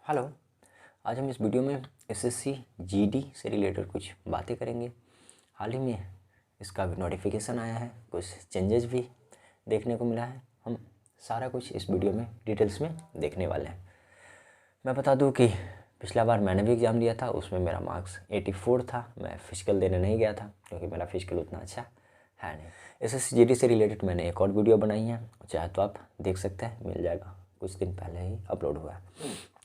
Hello. आज हम इस वीडियो में एसएससी जीडी से रिलेटेड कुछ बातें करेंगे। हाल ही में इसका भी नोटिफिकेशन आया है, कुछ चेंजेस भी देखने को मिला है। हम सारा कुछ इस वीडियो में डिटेल्स में देखने वाले हैं। मैं बता दूं कि पिछला बार मैंने भी एग्ज़ाम दिया था, उसमें मेरा मार्क्स 84 था। मैं फिजिकल देने नहीं गया था क्योंकि मेरा फिजिकल उतना अच्छा है नहीं। एसएससी जीडी से रिलेटेड मैंने एक और वीडियो बनाई है, चाहे तो आप देख सकते हैं, मिल जाएगा, कुछ दिन पहले ही अपलोड हुआ है।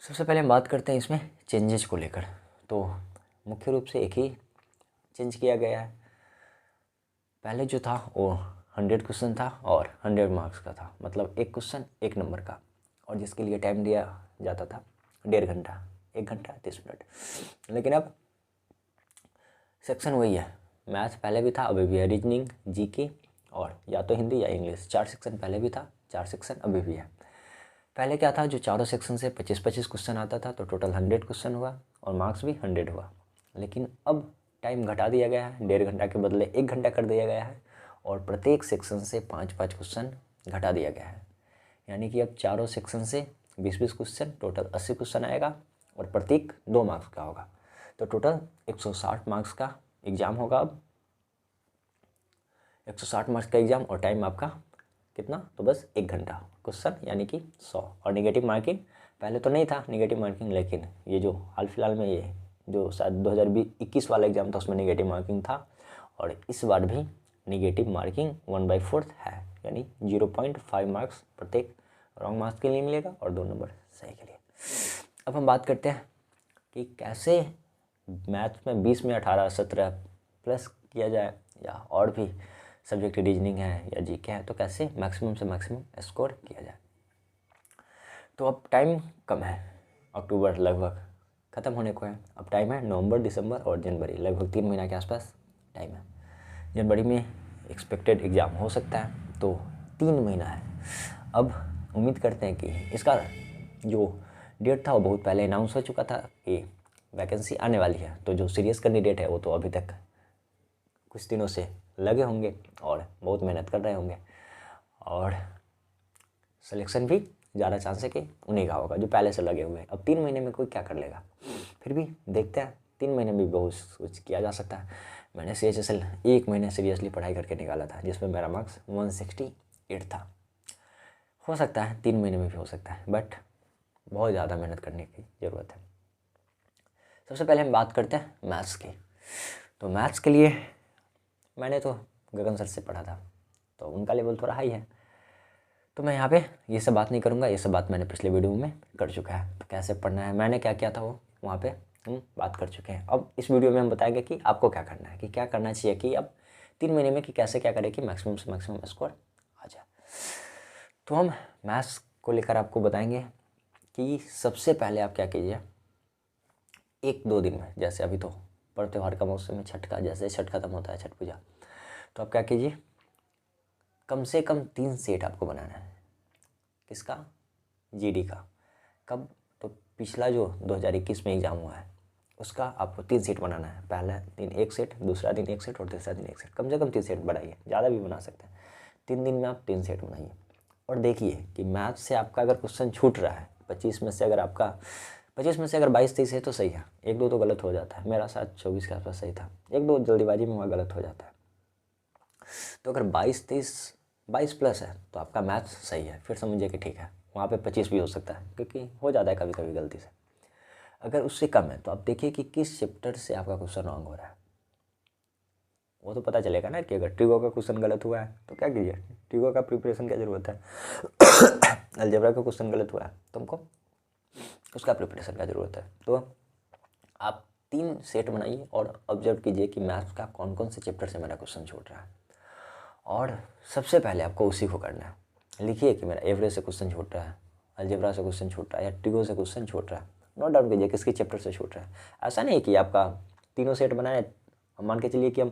सबसे पहले हम बात करते हैं इसमें चेंजेस को लेकर। तो मुख्य रूप से एक ही चेंज किया गया है। पहले जो था वो 100 क्वेश्चन था और 100 मार्क्स का था, मतलब एक क्वेश्चन एक नंबर का, और जिसके लिए टाइम दिया जाता था 1.5 घंटा, 1 घंटा 30 मिनट। लेकिन अब सेक्शन वही है, मैथ पहले भी था, अभी भी है, रीजनिंग, जीके और या तो हिंदी या इंग्लिश। 4 सेक्शन पहले भी था, 4 सेक्शन अभी भी है। पहले क्या था, जो चारों सेक्शन से 25-25 क्वेश्चन आता था, तो टोटल 100 क्वेश्चन हुआ और मार्क्स भी 100 हुआ। लेकिन अब टाइम घटा दिया गया है, 1.5 घंटा के बदले 1 घंटा कर दिया गया है और प्रत्येक सेक्शन से 5-5 क्वेश्चन घटा दिया गया है। यानी कि अब चारों सेक्शन से 20-20 क्वेश्चन, टोटल 80 क्वेश्चन आएगा और प्रत्येक 2 मार्क्स का होगा। तो टोटल 160 मार्क्स का एग्ज़ाम होगा। अब 160 मार्क्स का एग्ज़ाम और टाइम आपका कितना, तो बस 1 घंटा क्वेश्चन, यानी कि 100। और नेगेटिव मार्किंग पहले तो नहीं था नेगेटिव मार्किंग, लेकिन ये जो हाल फिलहाल में ये जो शायद 2021 वाला एग्ज़ाम था उसमें नेगेटिव मार्किंग था, और इस बार भी नेगेटिव मार्किंग 1/4 है, यानी 0.5 मार्क्स प्रत्येक रॉन्ग मार्क्स के लिए मिलेगा और 2 नंबर सही के लिए। अब हम बात करते हैं कि कैसे मैथ में 20 में 18, 17 प्लस किया जाए, या और भी सब्जेक्ट रीजनिंग है या जीके है, तो कैसे मैक्सिमम से मैक्सिमम स्कोर किया जाए। तो अब टाइम कम है, अक्टूबर लगभग ख़त्म होने को है। अब टाइम है नवंबर, दिसंबर और जनवरी, लगभग 3 महीना के आसपास टाइम है। जनवरी में एक्सपेक्टेड एग्ज़ाम हो सकता है, तो 3 महीना है। अब उम्मीद करते हैं कि इसका जो डेट था वो बहुत पहले अनाउंस हो चुका था कि वैकेंसी आने वाली है। तो जो सीरियस कैंडिडेट है वो तो अभी तक कुछ दिनों से लगे होंगे और बहुत मेहनत कर रहे होंगे, और सिलेक्शन भी ज़्यादा चांस है कि उन्हीं का होगा जो पहले से लगे हुए हैं। अब 3 महीने में कोई क्या कर लेगा, फिर भी देखते हैं। 3 महीने में बहुत कुछ किया जा सकता है। मैंने CHSL 1 महीने सीरियसली पढ़ाई करके निकाला था, जिसमें मेरा मार्क्स 168 था। हो सकता है 3 महीने में भी हो सकता है, बट बहुत ज़्यादा मेहनत करने की ज़रूरत है। सबसे पहले हम बात करते हैं मैथ्स की। तो मैथ्स के लिए मैंने तो गगन सर से पढ़ा था, तो उनका लेवल थोड़ा हाई है, तो मैं यहाँ पे ये सब बात नहीं करूँगा। ये सब बात मैंने पिछले वीडियो में कर चुका है। तो कैसे पढ़ना है, मैंने क्या किया था, वो वहाँ पे हम बात कर चुके हैं। अब इस वीडियो में हम बताएंगे कि आपको क्या करना है, कि क्या करना चाहिए कि अब 3 महीने में कि कैसे क्या करें कि मैक्सिमम से मैक्सिमम स्कोर आ जाए। तो हम मैथ्स को लेकर आपको बताएंगे कि सबसे पहले आप क्या कीजिए, 1-2 दिन में, जैसे अभी तो पर्व त्योहार का मौसम में, छठ का, जैसे छठ खत्म होता है, छठ पूजा, तो आप क्या कीजिए, कम से कम 3 सेट आपको बनाना है। किसका, जीडी का। कब, तो पिछला जो 2021 में एग्ज़ाम हुआ है उसका आपको 3 सेट बनाना है। पहला दिन 1 सेट, दूसरा दिन 1 सेट और तीसरा दिन 1 सेट। कम से कम 3 सेट बनाइए, ज़्यादा भी बना सकते हैं। 3 दिन में आप 3 सेट बनाइए। और देखिए कि मैथ से आपका अगर क्वेश्चन छूट रहा है 25 में से, अगर आपका 25 में से अगर 22-23 है तो सही है, 1-2 तो गलत हो जाता है। मेरा शायद 24 के आसपास सही था, 1-2 जल्दीबाजी में वहाँ गलत हो जाता है। तो अगर 22 प्लस है तो आपका मैथ्स सही है, फिर समझिए कि ठीक है। वहाँ पे 25 भी हो सकता है, क्योंकि हो जाता है कभी कभी गलती से। अगर उससे कम है तो आप देखिए कि किस चैप्टर से आपका क्वेश्चन रॉन्ग हो रहा है। वो तो पता चलेगा ना, कि अगर ट्रिगो का क्वेश्चन गलत हुआ है तो क्या कीजिए, ट्रिगो का प्रिपरेशन क्या ज़रूरत है। अलजेब्रा का क्वेश्चन गलत हुआ है तो हमको उसका प्रिपरेशन क्या ज़रूरत है। तो आप 3 सेट बनाइए और ऑब्जर्व कीजिए कि मैथ्स का कौन कौन से चैप्टर से मेरा क्वेश्चन छूट रहा है, और सबसे पहले आपको उसी को करना है। लिखिए कि मेरा एवरेज से क्वेश्चन छूट रहा है, अलजेब्रा से क्वेश्चन छूट रहा है, या ट्रिगो से क्वेश्चन छूट रहा है। नोट डाउन कीजिए किसके चैप्टर से छूट रहा है। ऐसा नहीं कि आपका तीनों सेट बनाए, मान के चलिए कि हम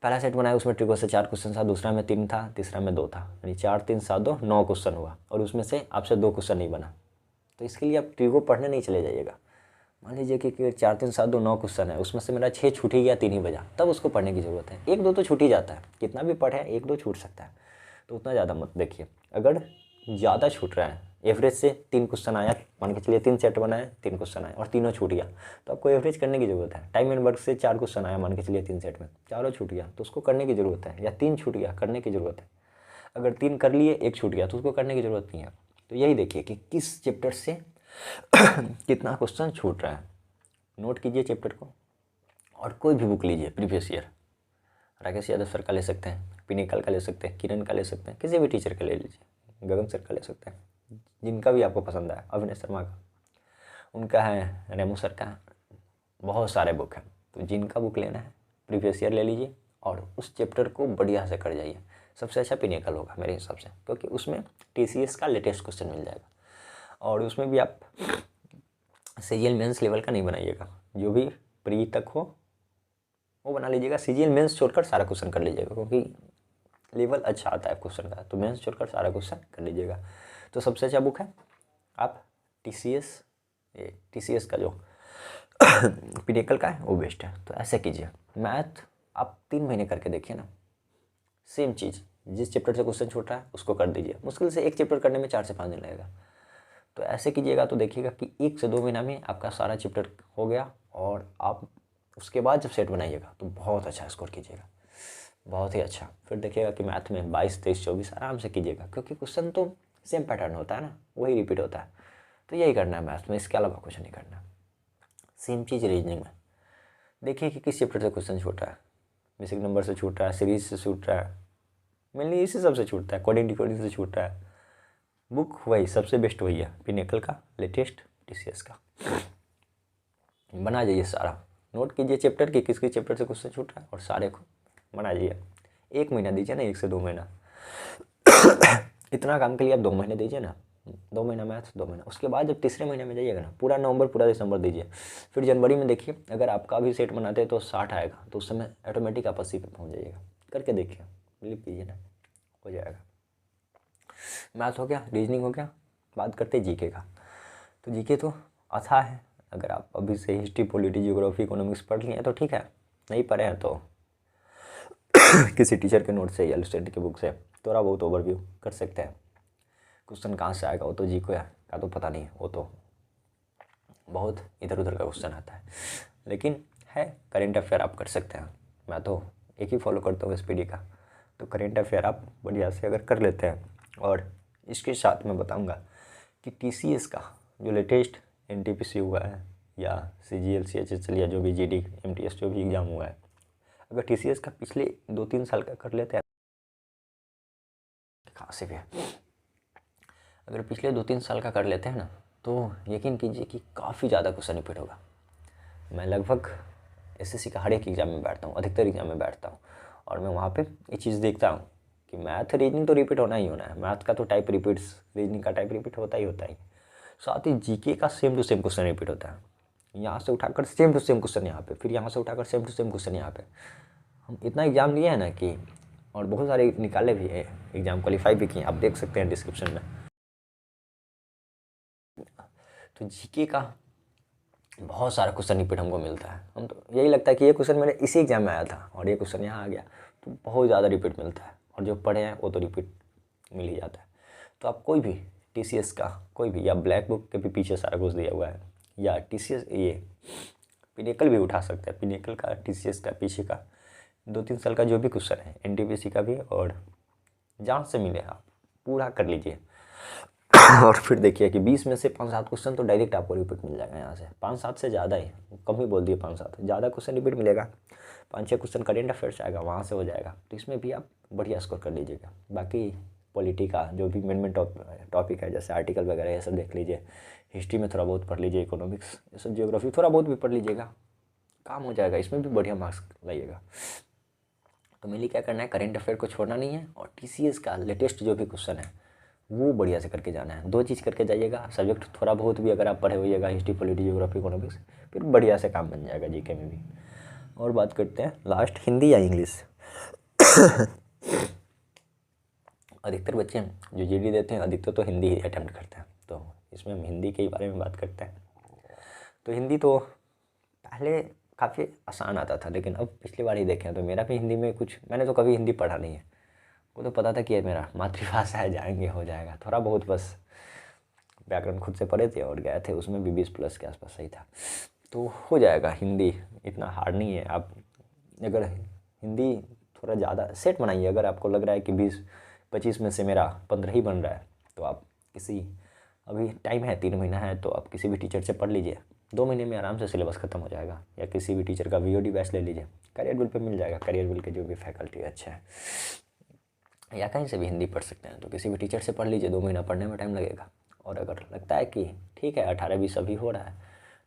पहला सेट बनाया, उसमें ट्रिगो से 4 क्वेश्चन था, दूसरा में 3 था, तीसरा में 2 था, यानी 4, 3, 7, 2, 9 क्वेश्चन हुआ, और उसमें से आपसे 2 क्वेश्चन नहीं बना। तो इसके लिए आप ट्रिगो पढ़ने नहीं चले जाइएगा। मान लीजिए कि 4, 3, 7, 2, 9 क्वेश्चन है, उसमें से मेरा 6 छूट ही गया, 3 ही बजा, तब उसको पढ़ने की ज़रूरत है। 1-2 तो छूट ही जाता है, कितना भी पढ़े 1-2 छूट सकता है, तो उतना ज़्यादा मत देखिए। अगर ज़्यादा छूट रहा है एवरेज से 3 क्वेश्चन आया, मान के चलिए 3 सेट बनाए, 3 क्वेश्चन आए और तीनों छूट गया, तो आपको एवरेज करने की ज़रूरत है। टाइम एंड वर्क से 4 क्वेश्चन आया, मान के चलिए 3 सेट में, चारों छूट गया तो उसको करने की ज़रूरत है, या 3 छूट गया करने की ज़रूरत है। अगर 3 कर लिए, 1 छूट गया तो उसको करने की ज़रूरत नहीं है। तो यही देखिए कि किस चैप्टर से कितना क्वेश्चन छूट रहा है। नोट कीजिए चैप्टर को, और कोई भी बुक लीजिए previous year, Rakesh Yadav sir का ले सकते हैं, पिनेकल का ले सकते हैं, किरण का ले सकते हैं, किसी भी टीचर का ले लीजिए, गगन सर का ले सकते हैं, जिनका भी आपको पसंद आए, अविनाश शर्मा का, उनका है, रेमू सर का, बहुत सारे बुक हैं। तो जिनका बुक लेना है प्रीवियस ईयर ले लीजिए और उस चैप्टर को बढ़िया से कर जाइए। सबसे अच्छा पिनेकल होगा मेरे हिसाब से, क्योंकि उसमें TCS का लेटेस्ट क्वेश्चन मिल जाएगा, और उसमें भी आप CGL मेंस लेवल का नहीं बनाइएगा, जो भी प्री तक हो वो बना लीजिएगा। CGL मेंस छोड़कर सारा क्वेश्चन कर लीजिएगा, क्योंकि लेवल अच्छा आता है क्वेश्चन का, तो मेंस छोड़कर सारा क्वेश्चन कर लीजिएगा। तो सबसे अच्छा बुक है आप TCS का जो पिनेकल का है वो बेस्ट है। तो ऐसे कीजिए, मैथ आप 3 महीने करके देखिए ना, सेम चीज़, जिस चैप्टर से क्वेश्चन छूट रहा है उसको कर दीजिए। मुश्किल से एक चैप्टर करने में 4 से 5 दिन लगेगा। तो ऐसे कीजिएगा तो देखिएगा कि 1 से 2 महीना में आपका सारा चैप्टर हो गया, और आप उसके बाद जब सेट बनाइएगा तो बहुत अच्छा स्कोर कीजिएगा, बहुत ही अच्छा। फिर देखिएगा कि मैथ में 22, 23, 24 आराम से कीजिएगा, क्योंकि क्वेश्चन तो सेम पैटर्न होता है ना, वही रिपीट होता है। तो यही करना है मैथ में, इसके अलावा कुछ नहीं करना। सेम चीज़ रीजनिंग में देखिए कि किस चैप्टर से क्वेश्चन छूट रहा है, बेसिक नंबर से छूट रहा है, सीरीज से छूट रहा है, मेनली इसी सब से छूटता है, कोडिंग डिकोडिंग से छूट रहा है। बुक वही सबसे बेस्ट वही है, पिनेकल का लेटेस्ट, TCS का। बना जाइए सारा, नोट कीजिए चैप्टर की किस किस चैप्टर से क्वेश्चन छूट रहा है और सारे को बना जाइए। 1 महीना दीजिए ना, 1 से 2 महीना इतना काम के लिए आप 2 महीने दीजिए ना, 2 महीना मैथ्स, 2 महीना। उसके बाद जब तीसरे महीने में जाइएगा ना, पूरा नवंबर पूरा दिसंबर दीजिए। फिर जनवरी में देखिए, अगर आपका भी सेट बनाते हैं तो 60 आएगा, तो उस समय ऑटोमेटिक आप 80 पे पहुँच जाइएगा। करके देखिए, बिलीव कीजिए ना, हो जाएगा। मैथ हो गया, रीजनिंग हो गया, बात करते GK का। तो GK तो अच्छा है, अगर आप अभी से हिस्ट्री, पॉलिटी, जियोग्राफी, इकोनॉमिक्स पढ़ लिए हैं तो ठीक है, नहीं पढ़े हैं तो किसी टीचर के नोट से या स्टडी की बुक से थोड़ा बहुत ओवरव्यू कर सकते हैं। क्वेश्चन कहाँ से आएगा वो तो GK का तो पता नहीं, वो तो बहुत इधर उधर का क्वेश्चन आता है, लेकिन है करेंट अफेयर आप कर सकते हैं। मैं तो एक ही फॉलो करता हूँ SPD का, तो करेंट अफेयर आप बढ़िया से अगर कर लेते हैं। और इसके साथ मैं बताऊँगा कि TCS का जो लेटेस्ट NTPC हुआ है, या CGL CHS या जो भी GD MTS जो भी एग्ज़ाम हुआ है, अगर TCS का पिछले 2-3 साल का कर लेते हैं, कहाँ से भी है, अगर पिछले 2-3 साल का कर लेते हैं ना, तो यकीन कीजिए कि काफ़ी ज़्यादा क्वेश्चन रिपीट होगा। मैं लगभग SSC का हर एक एग्ज़ाम में बैठता हूँ, अधिकतर एग्ज़ाम में बैठता हूँ, और मैं वहाँ पे ये चीज़ देखता हूँ कि मैथ रीजनिंग तो रिपीट होना ही होना है। मैथ का तो टाइप रिपीट्स, रीजनिंग का टाइप रिपीट होता ही। साथ ही GK का same to same question repeat होता है, यहाँ से उठाकर सेम टू सेम क्वेश्चन यहाँ पे, फिर यहाँ से उठाकर सेम टू सेम क्वेश्चन यहाँ पे। हम इतना एग्ज़ाम लिए हैं ना कि, और बहुत सारे निकाले भी हैं, एग्ज़ाम क्वालिफाई भी किए, आप देख सकते हैं डिस्क्रिप्शन में। तो GK का बहुत सारा क्वेश्चन रिपीट हमको मिलता है। हम तो यही लगता है कि ये क्वेश्चन मेरे इसी एग्ज़ाम में आया था और ये क्वेश्चन यहाँ आ गया, तो बहुत ज़्यादा रिपीट मिलता है। और जो पढ़े हैं वो तो रिपीट मिल ही जाता है। तो आप कोई भी TCS का कोई भी, या ब्लैक बुक के भी पीछे सारा कुछ दिया हुआ है, या TCS ये पिनेकल भी उठा सकते हैं, पिनेकल का, TCS का पीछे का 2-3 साल का जो भी क्वेश्चन है, NTPC का भी, और जहाँ से मिले आप पूरा कर लीजिए। और फिर देखिए कि 20 में से 5-7 क्वेश्चन तो डायरेक्ट आपको रिपीट मिल जाएगा। यहाँ से 5-7 से ज़्यादा ही, कम ही बोल दिए, 5-7 ज़्यादा क्वेश्चन रिपीट मिलेगा। 5-6 क्वेश्चन करेंट अफेयर से आएगा, वहाँ से हो जाएगा। तो इसमें भी आप बढ़िया स्कोर कर लीजिएगा। बाकी पॉलिटी का जो भी मेन टॉपिक है, जैसे आर्टिकल वगैरह, ये सब देख लीजिए। हिस्ट्री में थोड़ा बहुत पढ़ लीजिए, इकोनॉमिक्स, ये सब, जियोग्राफी थोड़ा बहुत भी पढ़ लीजिएगा, काम हो जाएगा। इसमें भी बढ़िया मार्क्स लाइएगा। तो मेनली क्या करना है, करेंट अफेयर को छोड़ना नहीं है, और TCS का लेटेस्ट जो भी क्वेश्चन है वो बढ़िया से करके जाना है। 2 चीज़ करके जाइएगा। सब्जेक्ट थोड़ा बहुत भी अगर आप पढ़े होइएगा, हिस्ट्री, पॉलिटी, जियोग्राफी, इकोनॉमिक्स, फिर बढ़िया से काम बन जाएगा GK में भी। और बात करते हैं लास्ट, हिंदी या इंग्लिश। अधिकतर बच्चे जो GD देते हैं, अधिकतर तो हिंदी ही अटैम्प्ट करते हैं, तो इसमें हम हिंदी के बारे में बात करते हैं। तो हिंदी तो पहले काफ़ी आसान आता था, लेकिन अब पिछली बार ही देखें तो मेरा भी हिंदी में कुछ, मैंने तो कभी हिंदी पढ़ा नहीं है। वो तो पता था कि ये मेरा मातृभाषा है, जाएंगे हो जाएगा, थोड़ा बहुत बस व्याकरण खुद से पढ़े थे और गए थे, उसमें भी 20+ के आसपास सही था। तो हो जाएगा। हिंदी इतना हार्ड नहीं है। आप अगर हिंदी थोड़ा ज़्यादा सेट बनाइए, अगर आपको लग रहा है कि 20-25 में से मेरा 15 ही बन रहा है, तो आप किसी, अभी टाइम है 3 महीना है, तो आप किसी भी टीचर से पढ़ लीजिए, 2 महीने में आराम से सिलेबस खत्म हो जाएगा। या किसी भी टीचर का VOD बैच ले लीजिए, करियर बिल पे मिल जाएगा, करियर बिल के जो भी फैकल्टी अच्छा है, या कहीं से भी हिंदी पढ़ सकते हैं, तो किसी भी टीचर से पढ़ लीजिए, 2 महीना पढ़ने में टाइम लगेगा। और अगर लगता है कि ठीक है 18-20 अभी हो रहा है,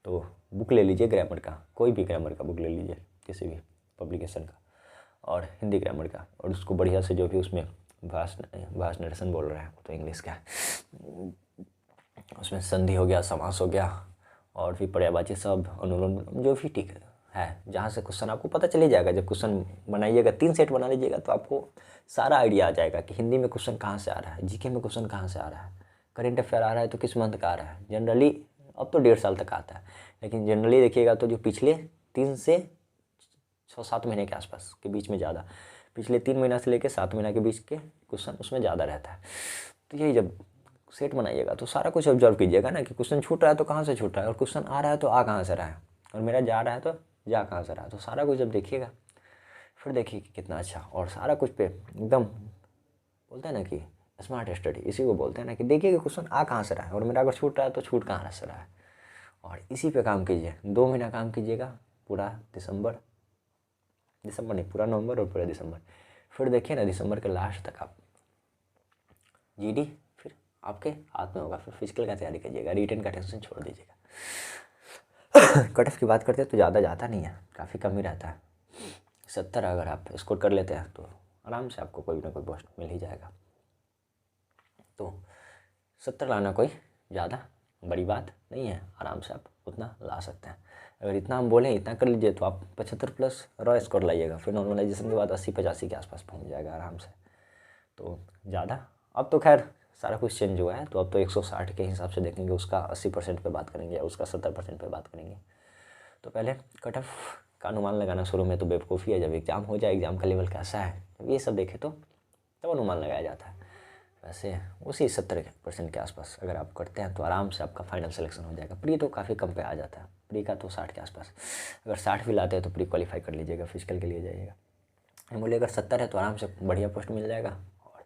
तो बुक ले लीजिए ग्रामर का, कोई भी ग्रामर का बुक ले लीजिए किसी भी पब्लिकेशन का, और हिंदी ग्रामर का, और उसको बढ़िया से जो भी उसमें भाष नरेशन बोल रहा है तो इंग्लिश का, उसमें संधि हो गया, समास हो गया, और भी पर्यायवाची शब्द, अनुलोम जो भी ठीक है, जहाँ से क्वेश्चन आपको पता चल जाएगा। जब क्वेश्चन बनाइएगा, 3 सेट बना लीजिएगा, तो आपको सारा आइडिया आ जाएगा कि हिंदी में क्वेश्चन कहाँ से आ रहा है, GK में क्वेश्चन कहाँ से आ रहा है, करेंट अफेयर आ रहा है तो किस मंथ का आ रहा है। जनरली अब तो 1.5 साल तक आता है, लेकिन जनरली देखिएगा तो जो पिछले 3 से 6-7 महीने के आसपास के बीच में ज़्यादा, पिछले 3 महीना से लेकर 7 महीना के बीच के क्वेश्चन उसमें ज़्यादा रहता है। तो यही जब सेट बनाइएगा तो सारा कुछ ऑब्जर्व कीजिएगा ना, कि क्वेश्चन छूट रहा है तो कहाँ से छूट रहा है, और क्वेश्चन आ रहा है तो आ कहाँ से रहा है, और मेरा जा रहा है तो जा कहाँ से रहा है। तो सारा कुछ जब देखिएगा, फिर देखिए कि कितना अच्छा, और सारा कुछ पे एकदम बोलते हैं ना कि स्मार्ट स्टडी, इसी को बोलते हैं ना, कि देखिए कि क्वेश्चन आ कहाँ से रहा है, और मेरा अगर छूट रहा है तो छूट कहाँ से रहा है, और इसी पे काम कीजिए। 2 महीना काम कीजिएगा, पूरा दिसंबर नहीं, पूरा नवंबर और पूरा दिसंबर। फिर देखिए ना, दिसंबर के लास्ट तक आप GD फिर आपके हाथ में होगा। फिर फिजिकल का तैयारी कीजिएगा, रिटन का टेंशन छोड़ दीजिएगा। कट ऑफ की बात करते हैं तो ज़्यादा जाता नहीं है, काफ़ी कम ही रहता है। 70 अगर आप स्कोर कर लेते हैं तो आराम से आपको कोई ना कोई पोस्ट मिल ही जाएगा। तो 70 लाना कोई ज़्यादा बड़ी बात नहीं है, आराम से आप उतना ला सकते हैं। अगर इतना हम बोलें इतना कर लीजिए तो आप 75+ रॉ स्कोर लाइएगा, फिर नॉर्मलाइजेशन के बाद 80-85 के आसपास पहुंच जाएगा आराम से। तो ज़्यादा, अब तो खैर सारा कुछ चेंज हुआ है, तो अब तो 160 के हिसाब से देखेंगे, उसका 80% पे बात करेंगे या उसका 70% पे बात करेंगे। तो पहले कट ऑफ का अनुमान लगाना शुरू में तो बेवकूफ़ी है, जब एग्ज़ाम हो जाए, एग्ज़ाम का लेवल कैसा है, जब ये सब देखे तो तब अनुमान लगाया जाता है। वैसे उसी 70% के आसपास अगर आप करते हैं तो आराम से आपका फाइनल सिलेक्शन हो जाएगा। प्री तो काफ़ी कम पे आ जाता है, प्री का तो 60 के आसपास, अगर 60 भी लाते हैं तो प्री क्वालिफाई कर लीजिएगा, फिजिकल के लिए जाइएगा। बोलिए अगर 70 है तो आराम से बढ़िया पोस्ट मिल जाएगा, और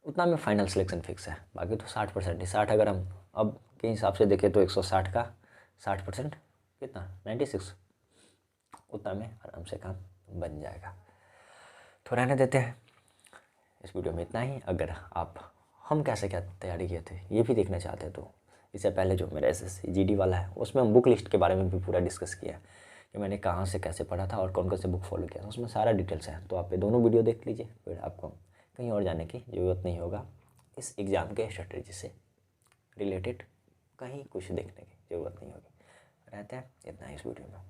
उतना में फाइनल सिलेक्शन फिक्स है। बाकी तो 60% ही, 60 अगर हम अब के हिसाब से देखें तो 160 का 60% कितना, 96, उतना में आराम से काम बन जाएगा। तो रहने देते हैं, इस वीडियो में इतना ही। अगर आप हम कैसे क्या तैयारी किए थे ये भी देखना चाहते हैं, तो इससे पहले जो मेरा SSC GD वाला है उसमें हम बुक लिस्ट के बारे में भी पूरा डिस्कस किया है, कि मैंने कहाँ से कैसे पढ़ा था और कौन कौन से बुक फॉलो किया था, उसमें सारा डिटेल्स है। तो आप ये दोनों वीडियो देख लीजिए, फिर आपको कहीं और जाने की ज़रूरत नहीं होगा, इस एग्ज़ाम के स्ट्रेटजी से रिलेटेड कहीं कुछ देखने की ज़रूरत नहीं होगी। रहते हैं इतना ही इस वीडियो में।